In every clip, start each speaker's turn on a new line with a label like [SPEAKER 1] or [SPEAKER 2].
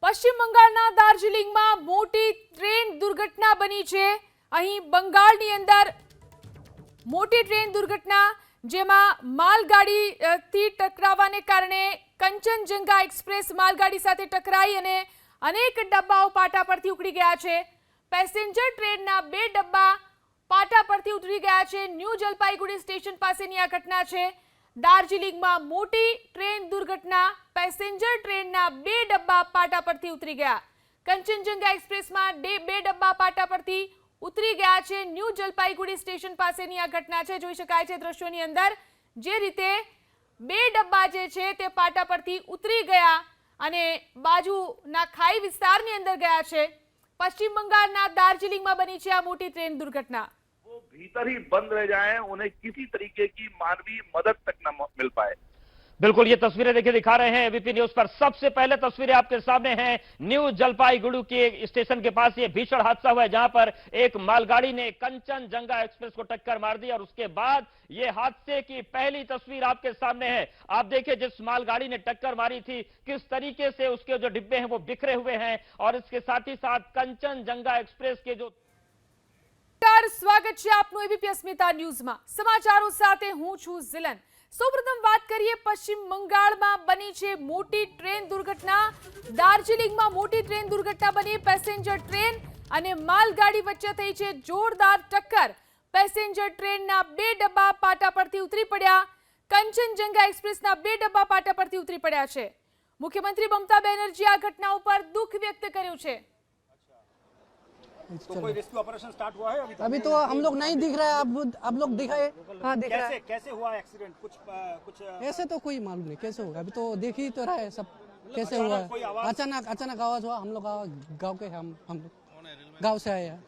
[SPEAKER 1] પશ્ચિમ બંગાળના દાર્જિલિંગમાં મોટી ટ્રેન દુર્ઘટના બની છે। અહીં બંગાળની અંદર મોટી ટ્રેન દુર્ઘટના જેમાં માલગાડીથી ટકરાવાને કારણે કંચનજંગા એક્સપ્રેસ માલગાડી સાથે ટકરાઈ અને અનેક ડબ્બાઓ પાટા પરથી ઉખડી ગયા છે। પેસેન્જર ટ્રેનના 2 ડબ્બા પાટા પરથી ઉતરી ગયા છે। ન્યૂ જલપાઈગુડી સ્ટેશન પાસેની આ ઘટના છે। દાર્જિલિંગમાં મોટી ટ્રેન દુર્ઘટના, પેસેન્જર ટ્રેનના 2 ડબ્બા પાટા પરથી ઉતરી ગયા। કંચનજંગા એક્સપ્રેસમાં 2 ડબ્બા પાટા પરથી ઉતરી ગયા છે। ન્યૂ જલપાઈગુડી સ્ટેશન પાસેની આ ઘટના છે। જોઈ શકાય છે દ્રશ્યોની અંદર જે રીતે 2 ડબ્બા જે છે તે પાટા પરથી ઉતરી ગયા અને બાજુના ખાઈ વિસ્તારની અંદર ગયા છે। પશ્ચિમ બંગાળના દાર્જિલિંગમાં બની છે આ મોટી ટ્રેન દુર્ઘટના।
[SPEAKER 2] वो भीतर ही बंद रह जाएं, उन्हें किसी तरीके की मानवीय मदद तक न मिल पाए।
[SPEAKER 3] बिल्कुल, ये तस्वीरें देखिए दिखा रहे हैं एबीपी न्यूज पर। सबसे पहले तस्वीरें आपके सामने हैं न्यू जलपाईगुड़ी के स्टेशन के पास। ये भीषण हादसा हुआ है जहां पर एक मालगाड़ी ने कंचनजंगा एक्सप्रेस को टक्कर मार दी और उसके बाद ये हादसे की पहली तस्वीर आपके सामने है। आप देखिए जिस मालगाड़ी ने टक्कर मारी थी किस तरीके से उसके जो डिब्बे हैं वो बिखरे हुए हैं और इसके साथ ही साथ कंचनजंगा एक्सप्रेस के जो
[SPEAKER 1] स्वागत है आपનું एबीपी अस्मिता न्यूज़માં। સમાચારો સાથે હું છું ઝિલન। સૌપ્રથમ વાત કરીએ પશ્ચિમ બંગાળમાં બની છે મોટી ટ્રેન દુર્ઘટના। દાર્જિલિંગમાં મોટી ટ્રેન દુર્ઘટના બની। પેસેન્જર ટ્રેન અને માલગાડી વચ્ચે થઈ છે જોરદાર ટક્કર। પેસેન્જર ટ્રેનના 2 ડબ્બા પાટા પરથી ઉતરી પડ્યા। કંચનજંગા એક્સપ્રેસના 2 ડબ્બા પાટા પરથી ઉતરી પડ્યા છે। મુખ્યમંત્રી મમતા બેનર્જીએ આ ઘટના ઉપર દુઃખ વ્યક્ત કર્યું છે।
[SPEAKER 4] तो कोई रेस्क्यू ऑपरेशन स्टार्ट हुआ है
[SPEAKER 5] अभी तो हम लोग नहीं दिख रहा है। अब लोग दिखाए। हाँ, दिख रहा है।
[SPEAKER 4] कैसे हुआ एक्सीडेंट? कुछ
[SPEAKER 5] ऐसे तो कोई मालूम नहीं कैसे होगा। अभी तो देख ही तो रहा है सब कैसे हुआ है। अचानक आवाज हुआ। हम लोग गाँव के हम लोग गाँव से आए हैं।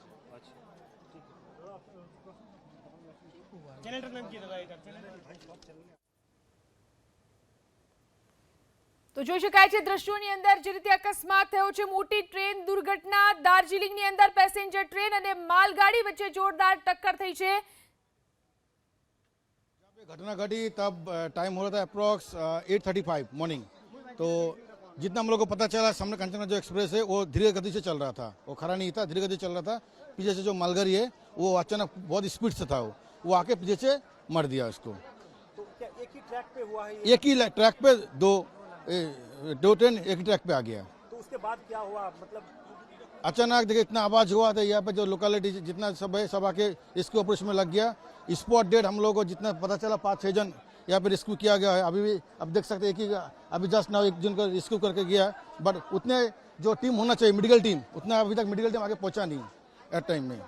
[SPEAKER 1] તો જોઈ શકાય છે દ્રશ્યોની અંદર જે રીતે અકસ્માત થયો છે મોટી ટ્રેન દુર્ઘટના। દાર્જિલિંગની અંદર પેસેન્જર ટ્રેન અને માલગાડી વચ્ચે જોરદાર ટક્કર થઈ છે।
[SPEAKER 6] घटना घटी तब टाइम हो रहा था अप्रॉक्स 8:35 मॉर्निंग। तो जितना हम लोग को पता चला सामने कंचना जो एक्सप्रेस है वो धीरे गति से चल रहा था। वो खड़ा नहीं था, धीरे गति चल रहा था। पीछे से जो मालगाड़ी है वो अचानक बहुत स्पीड से था। वो आके पीछे से मार दिया उसको।
[SPEAKER 4] तो क्या एक ही ट्रैक पे हुआ है?
[SPEAKER 6] एक ही ट्रैक पे दो ट्रेन एक ही ट्रैक पे आ गया।
[SPEAKER 4] तो उसके बाद क्या हुआ? मतलब
[SPEAKER 6] अचानक देखिए इतना आवाज हुआ था। यहाँ पे जो लोकेलिटी जितना सब है सब आके रेस्क्यू ऑपरेशन में लग गया। स्पॉट डेड हम लोगों को जितना पता चला 5-6 जन यहाँ पे रेस्क्यू किया गया है। अभी भी अब देख सकते हैं कि अभी जस्ट नाउ एक जन को रेस्क्यू करके गया। बट उतने जो टीम होना चाहिए मेडिकल टीम उतना अभी तक मेडिकल टीम आगे पहुंचा नहीं एट टाइम में।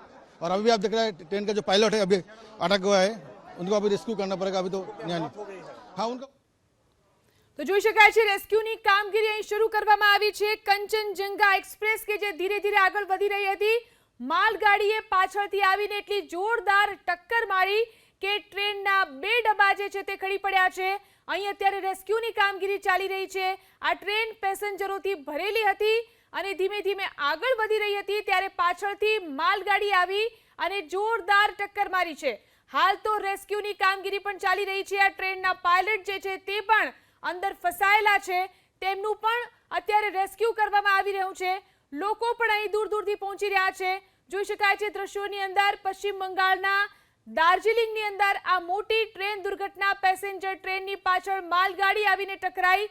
[SPEAKER 6] और अभी भी आप देख रहे हैं ट्रेन का जो पायलट है अभी अटक हुआ है। उनको अभी रेस्क्यू करना पड़ेगा। अभी तो हाँ उनका
[SPEAKER 1] તો જોઈ શકાય છે રેસ્ક્યુની કામગીરી અહીં શરૂ કરવામાં આવી છે। કંચનજંગા એક્સપ્રેસ કે જે ધીરે ધીરે આગળ વધી રહી હતી, માલગાડીએ પાછળથી આવીને એટલી જોરદાર ટક્કર મારી કે ટ્રેનના 2 ડબ્બા જે છે તે ખડી પડ્યા છે। અહીં અત્યારે રેસ્ક્યુની કામગીરી ચાલી રહી છે। આ ટ્રેન પેસેન્જરોથી ભરેલી હતી અને ધીમે ધીમે આગળ વધી રહી હતી ત્યારે પાછળથી માલગાડી આવી અને જોરદાર ટક્કર મારી છે। હાલ તો રેસ્ક્યુની કામગીરી પણ ચાલી રહી છે। આ ટ્રેનના પાયલટ જે છે તે પણ અંદર ફસાયેલા છે, તેમનું પણ અત્યારે રેસ્ક્યુ કરવામાં આવી રહ્યું છે। લોકો પણ અહીં દૂર દૂરથી પહોંચી રહ્યા છે। જોઈ શકાય છે દ્રશ્યોની અંદર પશ્ચિમ બંગાળના દાર્જિલિંગની અંદર આ મોટી ટ્રેન દુર્ઘટના, પેસેન્જર ટ્રેનની પાછળ માલગાડી આવીને ટકરાઈ।